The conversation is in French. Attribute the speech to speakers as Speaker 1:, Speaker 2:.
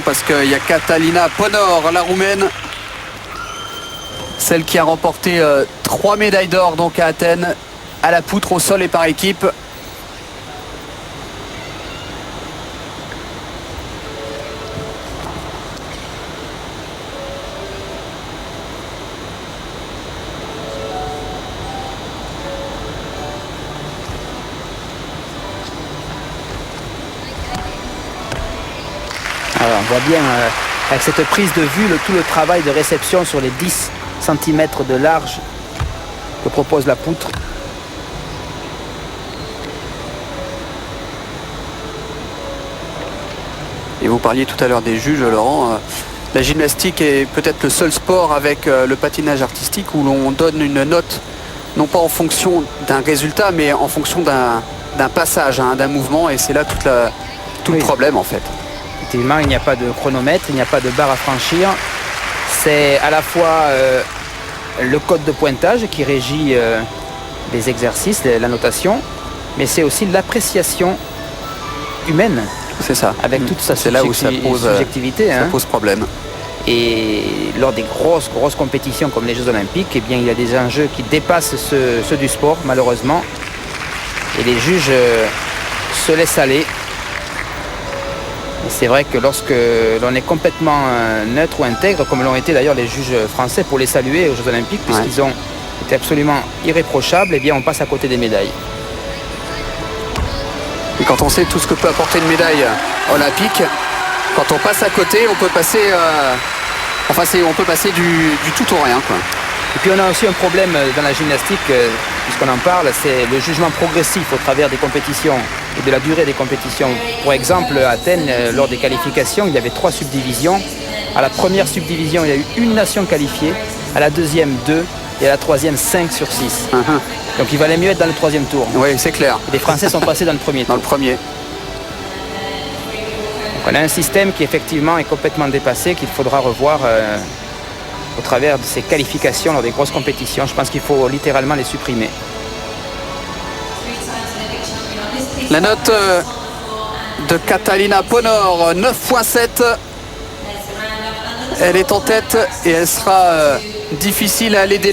Speaker 1: parce qu'il y a Catalina Ponor, la Roumaine, celle qui a remporté 3 médailles d'or donc à Athènes, à la poutre, au sol et par équipe.
Speaker 2: Alors, on voit bien avec cette prise de vue tout le travail de réception sur les 10 cm de large que propose la poutre.
Speaker 1: Et vous parliez tout à l'heure des juges, Laurent. La gymnastique est peut-être le seul sport avec le patinage artistique où l'on donne une note, non pas en fonction d'un résultat, mais en fonction d'un passage, d'un mouvement. Et c'est là tout le problème en fait.
Speaker 2: Effectivement, il n'y a pas de chronomètre, il n'y a pas de barre à franchir. C'est à la fois le code de pointage qui régit les exercices, la notation, mais c'est aussi l'appréciation humaine.
Speaker 1: C'est ça.
Speaker 2: Avec toute sa
Speaker 1: là où ça
Speaker 2: subjectivité.
Speaker 1: Ça pose problème.
Speaker 2: Et lors des grosses compétitions comme les Jeux Olympiques, eh bien, il y a des enjeux qui dépassent ceux du sport, malheureusement. Et les juges se laissent aller. Et c'est vrai que lorsque l'on est complètement neutre ou intègre, comme l'ont été d'ailleurs les juges français pour les saluer aux Jeux Olympiques, puisqu'ils ont été absolument irréprochables, eh bien, on passe à côté des médailles.
Speaker 1: Et quand on sait tout ce que peut apporter une médaille olympique, quand on passe à côté, on peut passer, on peut passer du tout au rien, quoi.
Speaker 2: Et puis on a aussi un problème dans la gymnastique, puisqu'on en parle, c'est le jugement progressif au travers des compétitions et de la durée des compétitions. Pour exemple, à Athènes, lors des qualifications, il y avait 3 subdivisions. À la première subdivision, il y a eu une nation qualifiée, à la deuxième 2 et à la troisième 5 sur 6. Donc il valait mieux être dans le 3e tour.
Speaker 1: Oui, c'est clair.
Speaker 2: Les Français sont passés dans le 1er tour.
Speaker 1: Dans le premier.
Speaker 2: Donc on a un système qui effectivement est complètement dépassé, qu'il faudra revoir au travers de ces qualifications lors des grosses compétitions. Je pense qu'il faut littéralement les supprimer.
Speaker 1: La note de Catalina Ponor, 9.7. Elle est en tête et elle sera difficile à aller déloger.